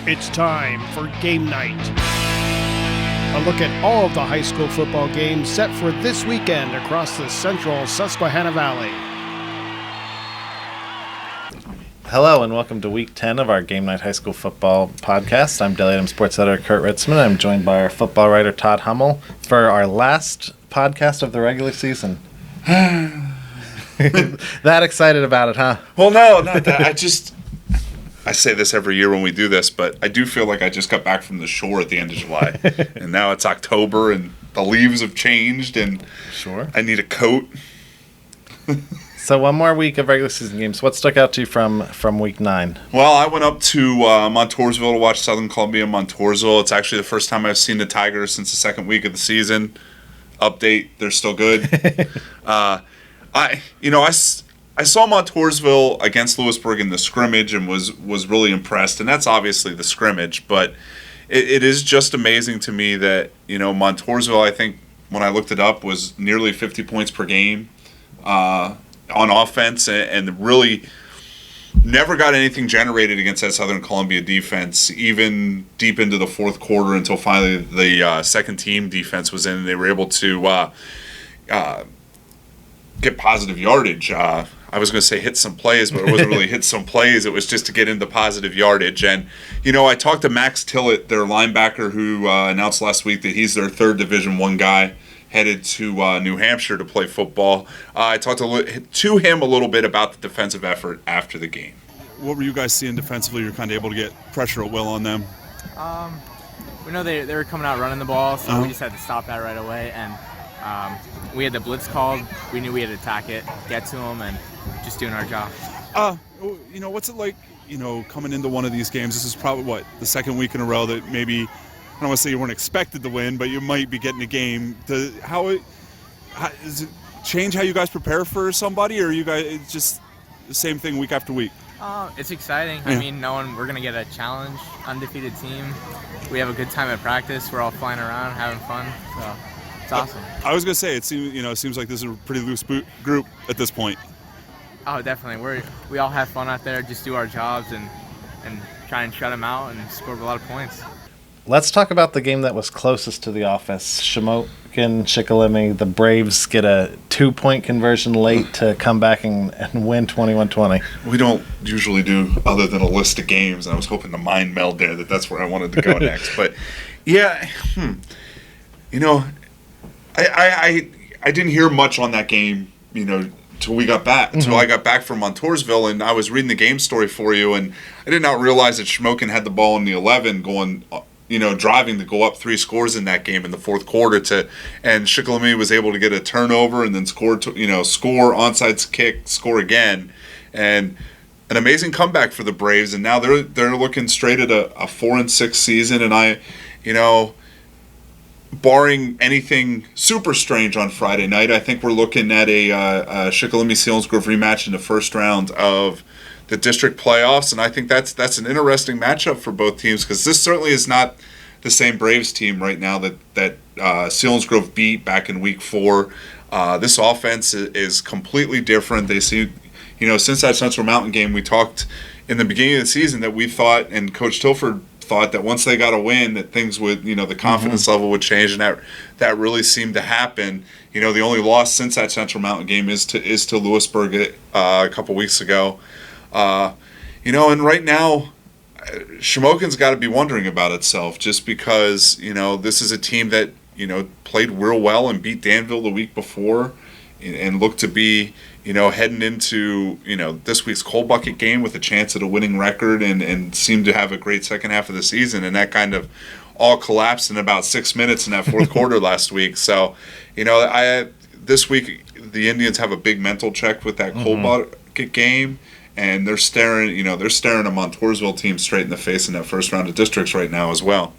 It's time for game night. A look at all of the high school football games set for this weekend across the central Susquehanna Valley. Hello and welcome to week 10 of our Game Night High School Football podcast. I'm Daily Item Sports Editor Kurt Ritzman. I'm joined by our football writer Todd Hummel for our last podcast of the regular season. That excited about it, huh? Well, no, not that. I say this every year when we do this, but I do feel like I just got back from the shore at the end of July. And now it's October and the leaves have changed and Sure. I need a coat. So one more week of regular season games. What stuck out to you from week 9? Well, I went up to Montoursville to watch Southern Columbia Montoursville. It's actually the first time I've seen the Tigers since the second week of the season. Update, they're still good. I saw Montoursville against Lewisburg in the scrimmage and was really impressed, and that's obviously the scrimmage, but it is just amazing to me that, Montoursville, I think, when I looked it up, was nearly 50 points per game on offense and really never got anything generated against that Southern Columbia defense, even deep into the fourth quarter until finally the second team defense was in and they were able to get positive yardage. I was going to say hit some plays, but it wasn't really hit some plays. It was just to get into positive yardage. And, I talked to Max Tillett, their linebacker, who announced last week that he's their third Division I guy headed to New Hampshire to play football. I talked to him a little bit about the defensive effort after the game. What were you guys seeing defensively? You're kind of able to get pressure at will on them? We know they were coming out running the ball, so we just had to stop that right away. And we had the blitz called. We knew we had to attack it, get to them, and just doing our job. What's it like, coming into one of these games? This is probably, the second week in a row that maybe, I don't want to say you weren't expected to win, but you might be getting a game. Does it change how you guys prepare for somebody, or are you guys it's just the same thing week after week? It's exciting. Yeah. I mean, knowing we're going to get a challenge, undefeated team. We have a good time at practice. We're all flying around, having fun. So it's awesome. I was going to say, it seems like this is a pretty loose group at this point. Oh, definitely. We all have fun out there, just do our jobs and try and shut them out and score a lot of points. Let's talk about the game that was closest to the office. Shamokin, Shikellamy, the Braves get a 2-point conversion late to come back and win 21-20. We don't usually do other than a list of games, and I was hoping to mind meld there that's where I wanted to go next. But, yeah, I didn't hear much on that game, until I got back from Montoursville, and I was reading the game story for you, and I did not realize that Shamokin had the ball in the 11 going, driving to go up 3 scores in that game in the fourth quarter and Shikellamy was able to get a turnover and then score onside kick, score again, and an amazing comeback for the Braves, and now they're looking straight at a 4-6 season, and barring anything super strange on Friday night, I think we're looking at a Shikellamy-Selinsgrove rematch in the first round of the district playoffs, and I think that's an interesting matchup for both teams because this certainly is not the same Braves team right now that Selinsgrove beat back in week 4. This offense is completely different. They see, since that Central Mountain game, we talked in the beginning of the season that we thought, and Coach Tilford thought that once they got a win that things would, the confidence level would change, and that really seemed to happen. The only loss since that Central Mountain game is to Lewisburg a couple weeks ago. And right now Shamokin's got to be wondering about itself just because, this is a team that, played real well and beat Danville the week before and looked to be, heading into, this week's cold bucket game with a chance at a winning record and seemed to have a great second half of the season. And that kind of all collapsed in about 6 minutes in that fourth quarter last week. So, this week the Indians have a big mental check with that cold bucket game. And they're staring a Montoursville team straight in the face in that first round of districts right now as well.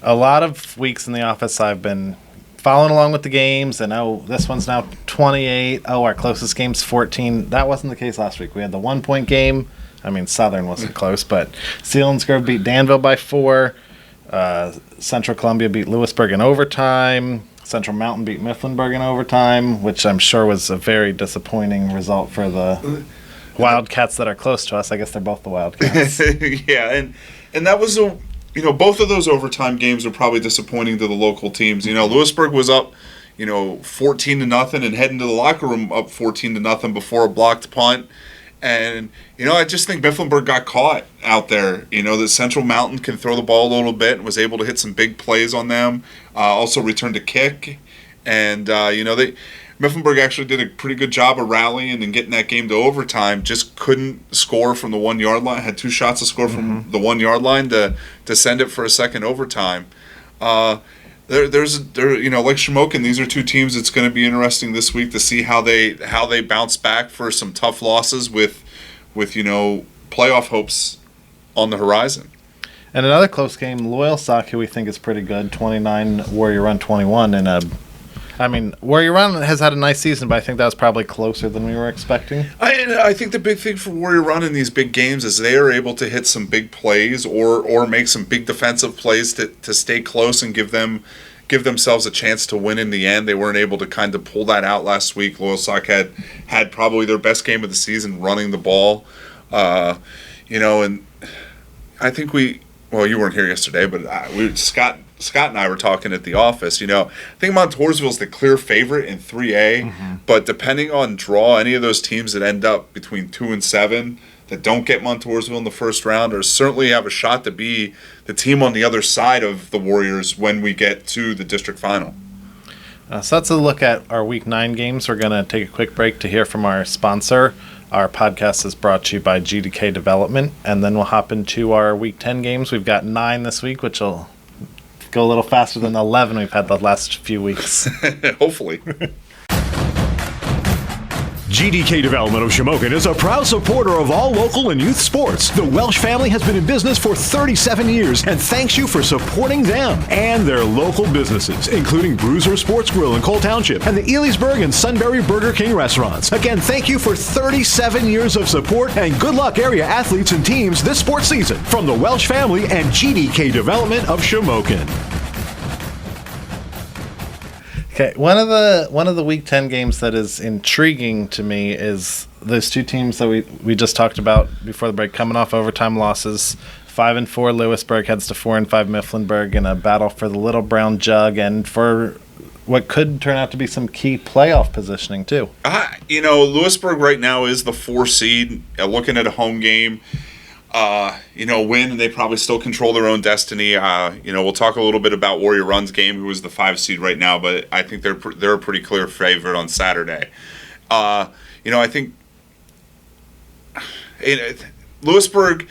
A lot of weeks in the office I've been following along with the games, and this one's now 28. Our closest game's 14. That wasn't the case last week. We had the 1-point game. I mean, Southern wasn't close, but Selinsgrove beat Danville by 4. Central Columbia beat Lewisburg in overtime. Central Mountain beat Mifflinburg in overtime, which I'm sure was a very disappointing result for the Wildcats that are close to us. I guess they're both the Wildcats. Yeah, and and that was both of those overtime games are probably disappointing to the local teams. Lewisburg was up 14-0 and heading to the locker room up 14-0 before a blocked punt. And, I just think Mifflinburg got caught out there. The Central Mountain can throw the ball a little bit and was able to hit some big plays on them. Also returned a kick. And, Mifflinburg actually did a pretty good job of rallying and getting that game to overtime. Just couldn't score from the 1 yard line. Had 2 shots to score from the 1 yard line to send it for a second overtime. There's like Shamokin, these are 2 teams. It's going to be interesting this week to see how they bounce back for some tough losses with playoff hopes on the horizon. And another close game, Loyal Sock, who we think is pretty good, 29, Warrior Run 21, Warrior Run has had a nice season, but I think that was probably closer than we were expecting. I think the big thing for Warrior Run in these big games is they are able to hit some big plays or make some big defensive plays to stay close and give themselves a chance to win in the end. They weren't able to kind of pull that out last week. Loyal Sock had probably their best game of the season running the ball. And I think you weren't here yesterday, but Scott and I were talking at the office. I think Montoursville is the clear favorite in 3A, but depending on draw, any of those teams that end up between 2 and 7 that don't get Montoursville in the first round or certainly have a shot to be the team on the other side of the Warriors when we get to the district final. So that's a look at our Week 9 games. We're going to take a quick break to hear from our sponsor. Our podcast is brought to you by GDK Development, and then we'll hop into our Week 10 games. We've got 9 this week, which will go a little faster than the 11 we've had the last few weeks. Hopefully. GDK Development of Shamokin is a proud supporter of all local and youth sports. The Welsh family has been in business for 37 years and thanks you for supporting them and their local businesses, including Bruiser Sports Grill in Cole Township and the Lewisburg and Sunbury Burger King restaurants. Again, thank you for 37 years of support and good luck area athletes and teams this sports season from the Welsh family and GDK Development of Shamokin. Okay, one of the Week 10 games that is intriguing to me is those 2 teams that we just talked about before the break, coming off overtime losses. 5-4 Lewisburg heads to 4-5 Mifflinburg in a battle for the Little Brown Jug and for what could turn out to be some key playoff positioning too. Lewisburg right now is the 4 seed. Looking at a home game, win, and they probably still control their own destiny. We'll talk a little bit about Warrior Run's game, who is the 5 seed right now, but I think they're a pretty clear favorite on Saturday. I think Lewisburg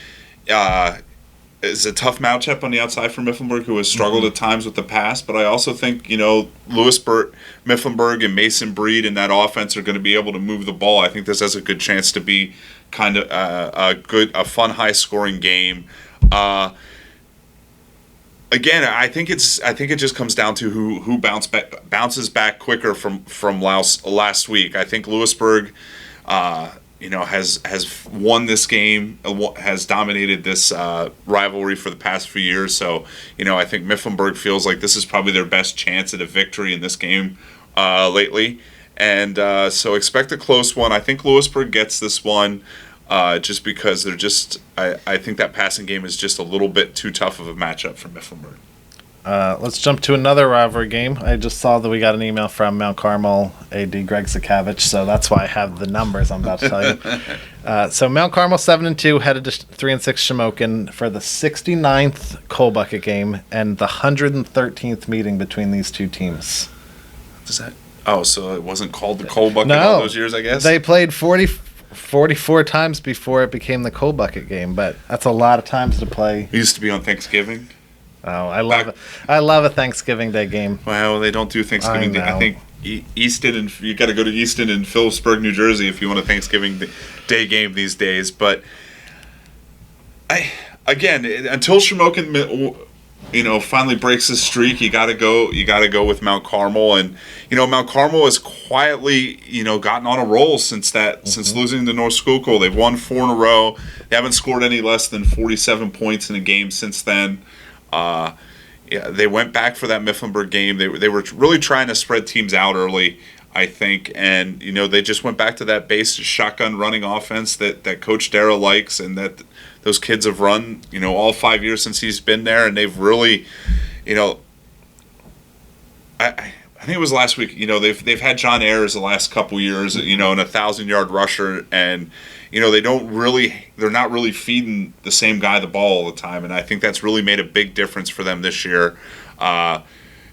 is a tough matchup on the outside for Mifflinburg, who has struggled at times with the pass, but I also think, Lewisburg, Mifflinburg, and Mason Breed in that offense are going to be able to move the ball. I think this has a good chance to be kind of a fun, high-scoring game. Again, I think it just comes down to who bounces back quicker from last week. I think Lewisburg, has won this game, has dominated this rivalry for the past few years. So, I think Mifflinburg feels like this is probably their best chance at a victory in this game lately. And so expect a close one. I think Lewisburg gets this one just because I think that passing game is just a little bit too tough of a matchup for Mifflinburg. Let's jump to another rivalry game. I just saw that we got an email from Mount Carmel AD Greg Sakavich, so that's why I have the numbers I'm about to tell you. So Mount Carmel 7-2 headed to 3-6 Shamokin for the 69th Coal Bucket game and the 113th meeting between these 2 teams. What is that? Oh, so it wasn't called the Coal Bucket all those years, I guess? They played 44 times before it became the Coal Bucket game, but that's a lot of times to play. It used to be on Thanksgiving. Oh, I love it. I love a Thanksgiving Day game. Well, they don't do Thanksgiving Day. I think Easton, and you got to go to Easton and Phillipsburg, New Jersey, if you want a Thanksgiving Day game these days. But until Shamokin, finally breaks his streak, you got to go with Mount Carmel, and Mount Carmel has quietly gotten on a roll since losing to North Schuylkill. They've won 4 in a row. They haven't scored any less than 47 points in a game since then. They went back for that Mifflinburg game. They were really trying to spread teams out early. I think. And, they just went back to that base shotgun running offense that Coach Darrell likes and that those kids have run, all 5 years since he's been there. And they've really, I think it was last week, they've had John Ayers the last couple years, and a 1,000-yard rusher. And, they're not really feeding the same guy the ball all the time. And I think that's really made a big difference for them this year.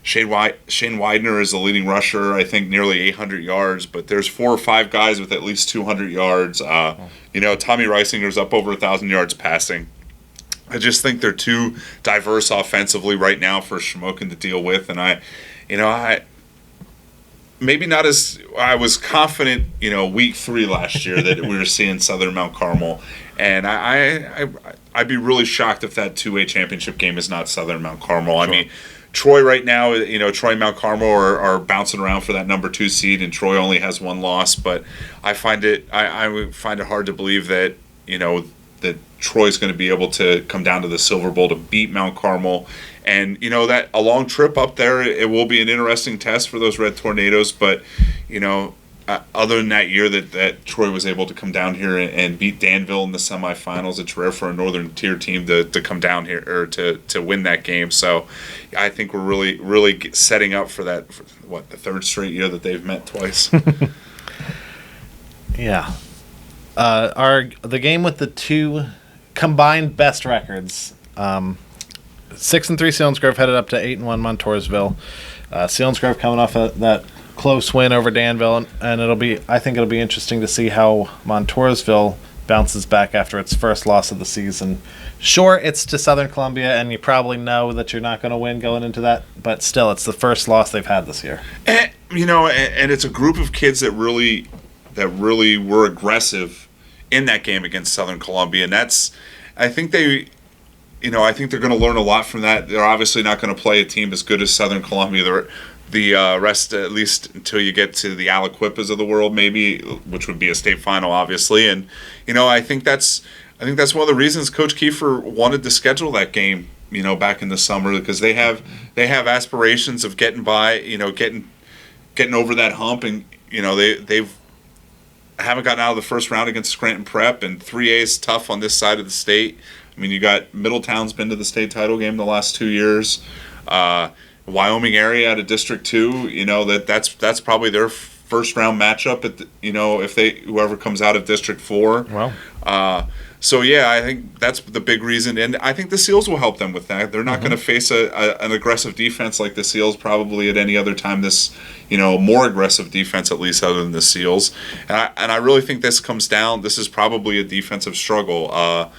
Shane Widener is the leading rusher, I think nearly 800 yards, but there's 4 or 5 guys with at least 200 yards. Tommy Reisinger's up over 1,000 yards passing. I just think they're too diverse offensively right now for Shamokin to deal with, and I maybe not as I was confident, week 3 last year that we were seeing Southern Mount Carmel, and I'd be really shocked if that 2A championship game is not Southern Mount Carmel. Sure. I mean, Troy right now, Troy and Mount Carmel are bouncing around for that number 2 seed, and Troy only has 1 loss. But I find it hard to believe that that Troy's going to be able to come down to the Silver Bowl to beat Mount Carmel. And that a long trip up there, it will be an interesting test for those Red Tornadoes. But other than that year that Troy was able to come down here and beat Danville in the semifinals, it's rare for a Northern Tier team to come down here or to win that game. So I think we're really setting up for that, the 3rd straight year that they've met twice. Yeah. The game with the 2 combined best records, 6-3 Selinsgrove headed up to 8-1 Montoursville. Selinsgrove coming off that close win over Danville, and I think it'll be interesting to see how Montoursville bounces back after its first loss of the season. Sure, it's to Southern Columbia, and you probably know that you're not going to win going into that, but still, it's the first loss they've had this year. And it's a group of kids that really were aggressive in that game against Southern Columbia, and I think they're going to learn a lot from that. They're obviously not going to play a team as good as Southern Columbia. The rest, at least until you get to the Aliquippas of the world, maybe, which would be a state final, obviously. And I think that's one of the reasons Coach Kiefer wanted to schedule that game, back in the summer, because they have aspirations of getting by, getting over that hump, and they've haven't gotten out of the first round against Scranton Prep, and 3A is tough on this side of the state. I mean, you got Middletown's been to the state title game the last 2 years. Wyoming area out of District 2, that's probably their first round matchup at if whoever comes out of District 4. Wow. So yeah, I think that's the big reason, and I think the Seals will help them with that. They're not going to face an aggressive defense like the Seals probably at any other time. This, more aggressive defense at least other than the Seals, and I really think this comes down. This is probably a defensive struggle. I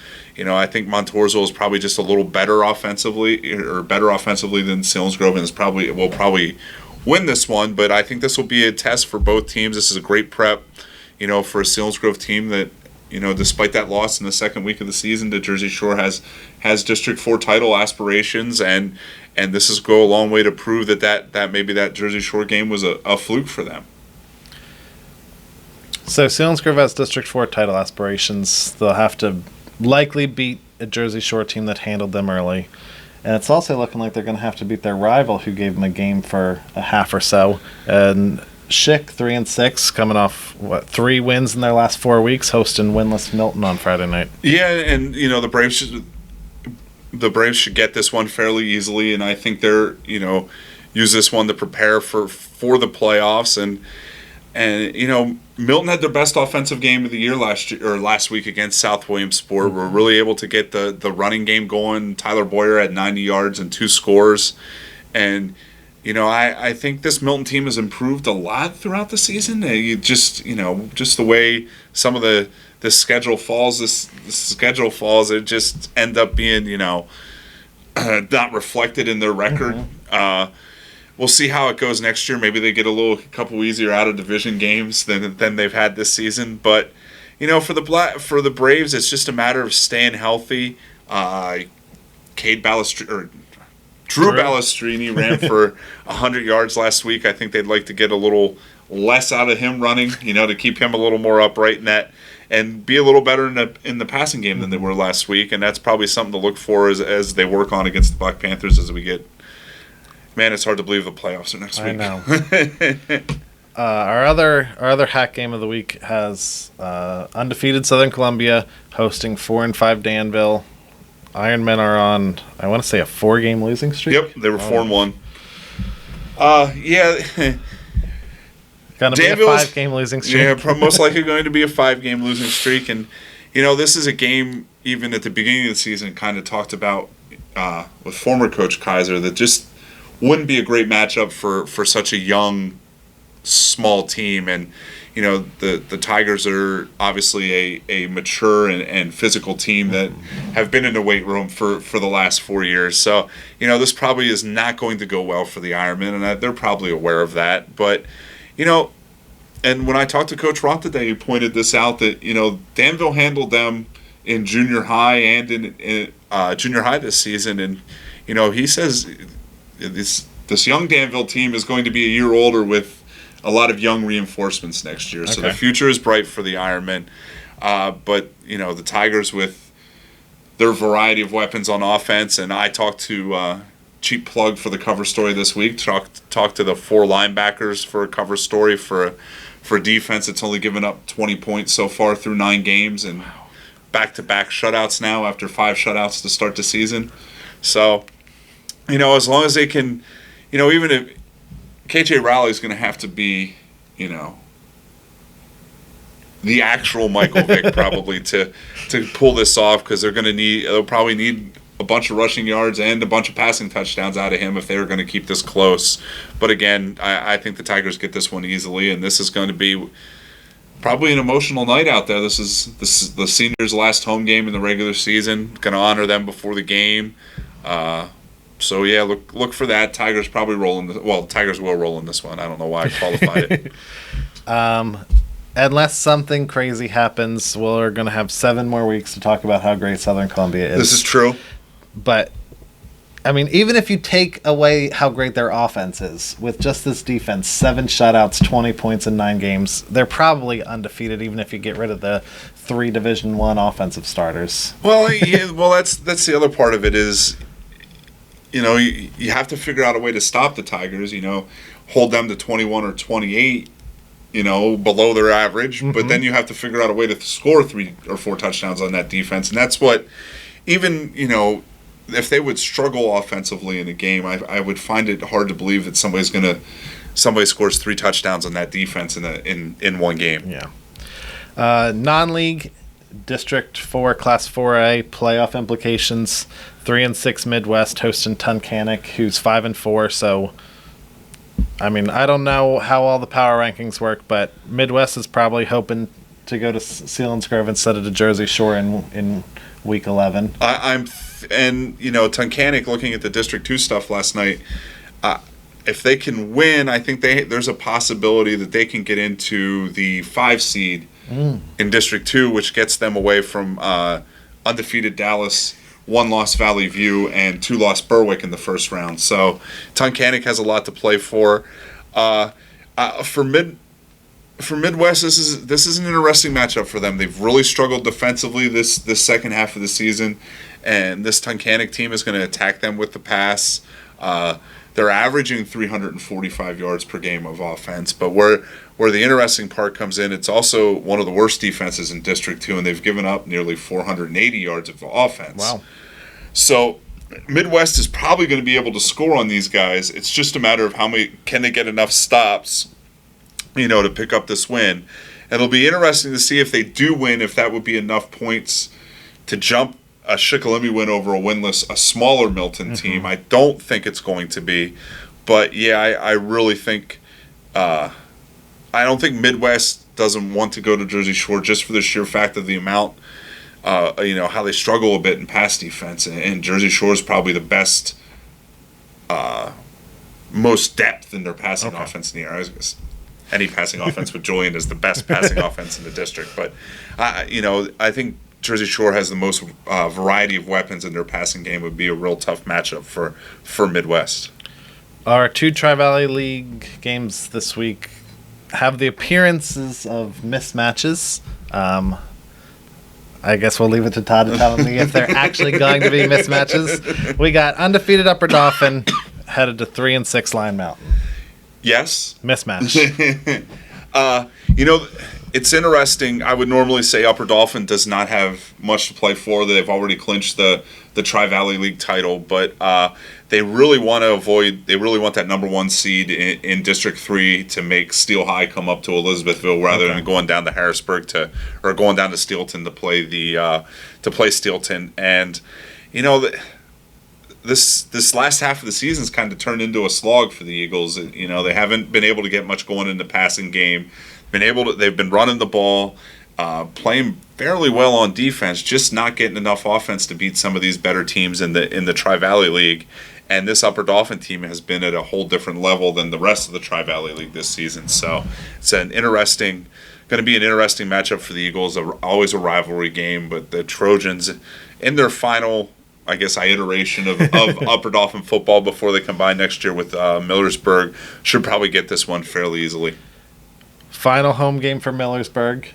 think Montoursville is probably just a little better offensively than Selinsgrove, and will probably win this one. But I think this will be a test for both teams. This is a great prep, for a Selinsgrove team that, despite that loss in the second week of the season, the Jersey Shore has District 4 title aspirations, and this is go a long way to prove that maybe that Jersey Shore game was a fluke for them. So Selinsgrove has District 4 title aspirations. They'll have to likely beat a Jersey Shore team that handled them early. And it's also looking like they're going to have to beat their rival who gave them a game for a half or so. And Schick, 3-6, coming off 3 wins in their last 4 weeks, hosting winless Milton on Friday night. Yeah, and the Braves should get this one fairly easily, and I think they're use this one to prepare for the playoffs. And Milton had their best offensive game of the year last week against South Williamsport. We're really able to get the running game going. Tyler Boyer had 90 yards and 2 scores, and I think this Milton team has improved a lot throughout the season. Just the way some of the schedule falls, it just end up being not reflected in their record. We'll see how it goes next year. Maybe they get a couple easier out of division games than they've had this season. But for the Braves, it's just a matter of staying healthy. Drew Balestrini ran for 100 yards last week. I think they'd like to get a little less out of him running, to keep him a little more upright in that, and be a little better in the passing game than they were last week. And that's probably something to look for as they work on against the Black Panthers as we get. Man, it's hard to believe the playoffs are next week. I know. Our other hack game of the week has undefeated Southern Columbia hosting 4-5 Danville. Ironmen are on, I want to say, a 4-game losing streak. Yep, they were 4-1. Yeah. Going to be a 5-game losing streak. Yeah, most likely going to be a 5-game losing streak. And, this is a game, even at the beginning of the season, kind of talked about with former Coach Kaiser, that just wouldn't be a great matchup for such a young, small team. And, the Tigers are obviously a mature and physical team that have been in the weight room for the last 4 years. So, this probably is not going to go well for the Ironmen, and they're probably aware of that. But, and when I talked to Coach Roth today, he pointed this out that, Danville handled them in junior high and in junior high this season. And, he says this young Danville team is going to be a year older with a lot of young reinforcements next year. So the future is bright for the Ironmen. But, the Tigers with their variety of weapons on offense, and I talked to cheap plug for the cover story this week, talked to the 4 linebackers for a cover story for defense. It's only given up 20 points so far through 9 games and back-to-back shutouts now after 5 shutouts to start the season. So, as long as they can, even if KJ Rowley is going to have to be, the actual Michael Vick probably to pull this off, because they'll probably need a bunch of rushing yards and a bunch of passing touchdowns out of him if they're going to keep this close. But again, I think the Tigers get this one easily, and this is going to be probably an emotional night out there. This is the seniors' last home game in the regular season. Going to honor them before the game. So yeah, look for that. Tigers probably Tigers will roll in this one. I don't know why I qualified it. Unless something crazy happens, we're going to have 7 more weeks to talk about how great Southern Columbia is. This is true. But, I mean, even if you take away how great their offense is, with just this defense, 7 shutouts, 20 points in 9 games, they're probably undefeated, even if you get rid of the 3 Division I offensive starters. Well, yeah, that's the other part of it is, you have to figure out a way to stop the Tigers, hold them to 21 or 28, below their average. Mm-hmm. But then you have to figure out a way to score 3 or 4 touchdowns on that defense. And that's what, even, if they would struggle offensively in a game, I would find it hard to believe that somebody scores 3 touchdowns on that defense in one game. Yeah. Non-league District 4 Class 4A playoff implications. 3-6 Midwest hosting Tunkhannock, who's 5-4. So, I mean, I don't know how all the power rankings work, but Midwest is probably hoping to go to Selinsgrove instead of to Jersey Shore in week 11. Tunkhannock, looking at the District 2 stuff last night, if they can win, I think there's a possibility that they can get into the 5 seed in District 2, which gets them away from undefeated Dallas, 1-loss Valley View, and 2-loss Berwick in the first round. So Tunkhannock has a lot to play for. For Midwest, this is an interesting matchup for them. They've really struggled defensively this second half of the season, and this Tunkhannock team is going to attack them with the pass. They're averaging 345 yards per game of offense, but where the interesting part comes in, it's also one of the worst defenses in District 2, and they've given up nearly 480 yards of offense. Wow. So Midwest is probably going to be able to score on these guys. It's just a matter of can they get enough stops, to pick up this win. And it'll be interesting to see if they do win, if that would be enough points to jump a Shikellamy win over a smaller Milton team. I don't think it's going to be, but yeah, I really think I don't think Midwest doesn't want to go to Jersey Shore just for the sheer fact of the amount, how they struggle a bit in pass defense, and Jersey Shore is probably the best, most depth in their passing offense in the area. Any passing offense with Julian is the best passing offense in the district, but I think Jersey Shore has the most variety of weapons in their passing game. Would be a real tough matchup for Midwest. Our 2 Tri-Valley League games this week have the appearances of mismatches. I guess we'll leave it to Todd to tell me if they're actually going to be mismatches. 'Mismatches. We got undefeated Upper Dauphin headed to 3-6 Line Mountain. We got undefeated Upper Dauphin headed to 3-6 Line Mountain. We got undefeated Upper Dauphin headed to 3-6 Line Mountain. We got undefeated Upper Dauphin Yes. Mismatch. It's interesting. I would normally say Upper Dauphin does not have much to play for. They've already clinched the Tri-Valley League title, but they really want that number one seed in District 3 to make Steel High come up to Elizabethville rather than going down to Harrisburg or going down to Steelton to play Steelton. And this last half of the season's kind of turned into a slog for the Eagles. They haven't been able to get much going in the passing game. They've been running the ball, playing fairly well on defense, just not getting enough offense to beat some of these better teams in the Tri-Valley League. And this Upper Dauphin team has been at a whole different level than the rest of the Tri-Valley League this season. So it's going to be an interesting matchup for the Eagles. Always a rivalry game, but the Trojans in their final, I guess, iteration of Upper Dauphin football before they combine next year with Millersburg should probably get this one fairly easily. Final home game for Millersburg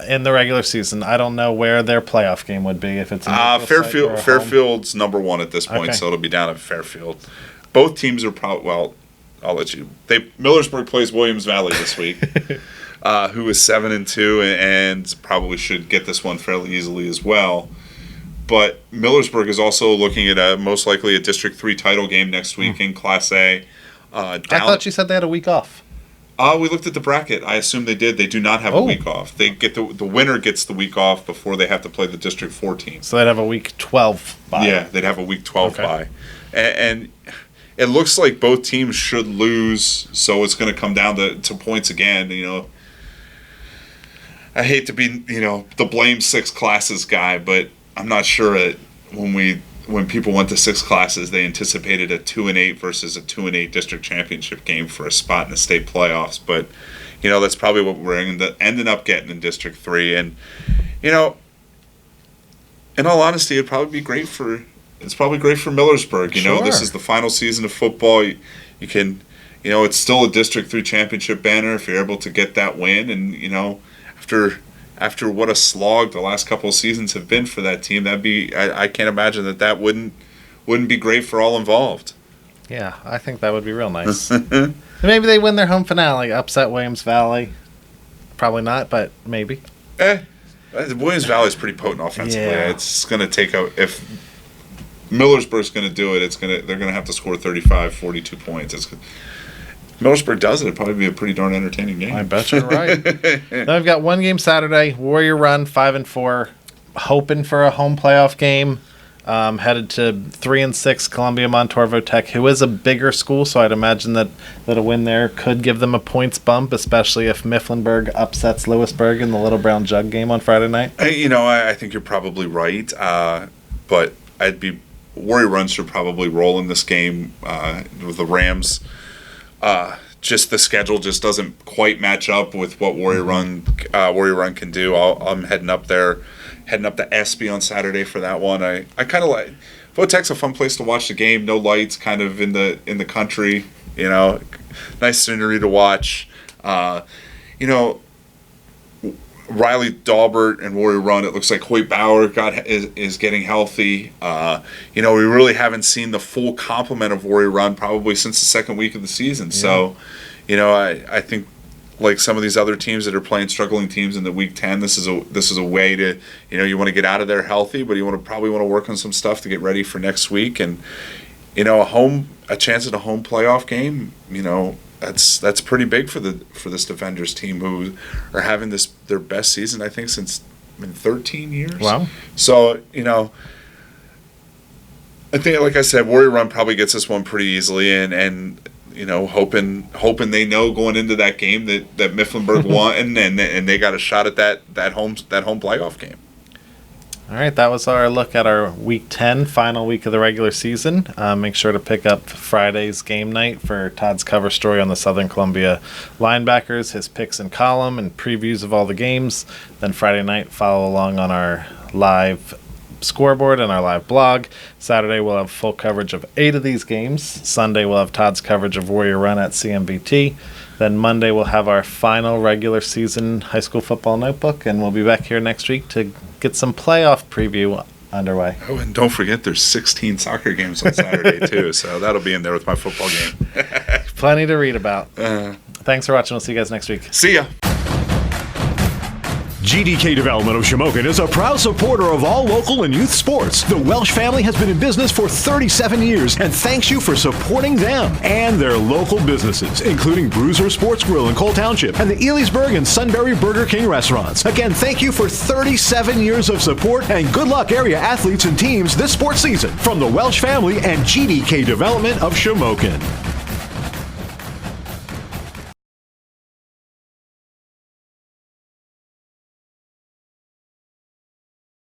in the regular season. I don't know where their playoff game would be if it's Fairfield. Fairfield's number one at this point, so it'll be down at Fairfield. Both teams are probably I'll let you. Millersburg plays Williams Valley this week, who is 7-2 and probably should get this one fairly easily as well. But Millersburg is also looking at most likely a District 3 title game next week in Class A. I thought you said they had a week off. We looked at the bracket. I assume they did. They do not have a week off. They get the winner gets the week off before they have to play the District 4 team. So they'd have a week 12 bye. Yeah, they'd have a week 12 bye. And it looks like both teams should lose, so it's going to come down to points again. I hate to be the blame six classes guy, but I'm not sure that when people went to six classes, they anticipated a 2-8 versus a 2-8 district championship game for a spot in the state playoffs. But that's probably what we're ending up getting in District 3. And in all honesty, it's probably great for Millersburg. Sure. This is the final season of football. You can, it's still a District 3 championship banner if you're able to get that win. And after what a slog the last couple of seasons have been for that team, I can't imagine that wouldn't be great for all involved. Yeah, I think that would be real nice. Maybe they win their home finale, upset Williams Valley. Probably not, but maybe. Williams Valley is pretty potent offensively. Yeah. It's going to take if Millersburg's going to do it, they're going to have to score 35, 42 points. Millersburg does it. It'd probably be a pretty darn entertaining game. I bet you're right. Then we've got one game Saturday. Warrior Run 5-4, hoping for a home playoff game. Headed to 3-6 Columbia Montourville Tech, who is a bigger school, so I'd imagine that a win there could give them a points bump, especially if Mifflinburg upsets Lewisburg in the Little Brown Jug game on Friday night. I think you're probably right, but Warrior Run should probably roll in this game with the Rams. Just the schedule just doesn't quite match up with what Warrior Run can do. I'm heading up to Espy on Saturday for that one. I kind of like Votech's a fun place to watch the game. No lights, kind of in the country. Nice scenery to watch. Riley Daubert and Warrior Run. It looks like Hoyt Bauer is getting healthy. We really haven't seen the full complement of Warrior Run probably since the second week of the season. Yeah. So, I think like some of these other teams that are playing struggling teams in the week 10, this is a way to you want to get out of there healthy, but you probably want to work on some stuff to get ready for next week. And a chance at a home playoff game. That's pretty big for this Defenders team, who are having their best season I think since 13 years. Wow. So I think, like I said, Warrior Run probably gets this one pretty easily, and hoping they know going into that game that Mifflinburg won and they got a shot at that home playoff game. All right, that was our look at our Week 10, final week of the regular season. Make sure to pick up Friday's game night for Todd's cover story on the Southern Columbia linebackers, his picks and column, and previews of all the games. Then Friday night, follow along on our live scoreboard and our live blog. Saturday, we'll have full coverage of 8 of these games. Sunday, we'll have Todd's coverage of Warrior Run at CMBT. Then Monday, we'll have our final regular season high school football notebook, and we'll be back here next week to get some playoff preview underway. Oh, and don't forget there's 16 soccer games on Saturday, too, so that'll be in there with my football game. Plenty to read about. Thanks for watching. We'll see you guys next week. See ya. GDK Development of Shamokin is a proud supporter of all local and youth sports. The Welsh family has been in business for 37 years and thanks you for supporting them and their local businesses, including Bruiser Sports Grill in Cole Township and the Lewisburg and Sunbury Burger King restaurants. Again, thank you for 37 years of support and good luck area athletes and teams this sports season from the Welsh family and GDK Development of Shamokin.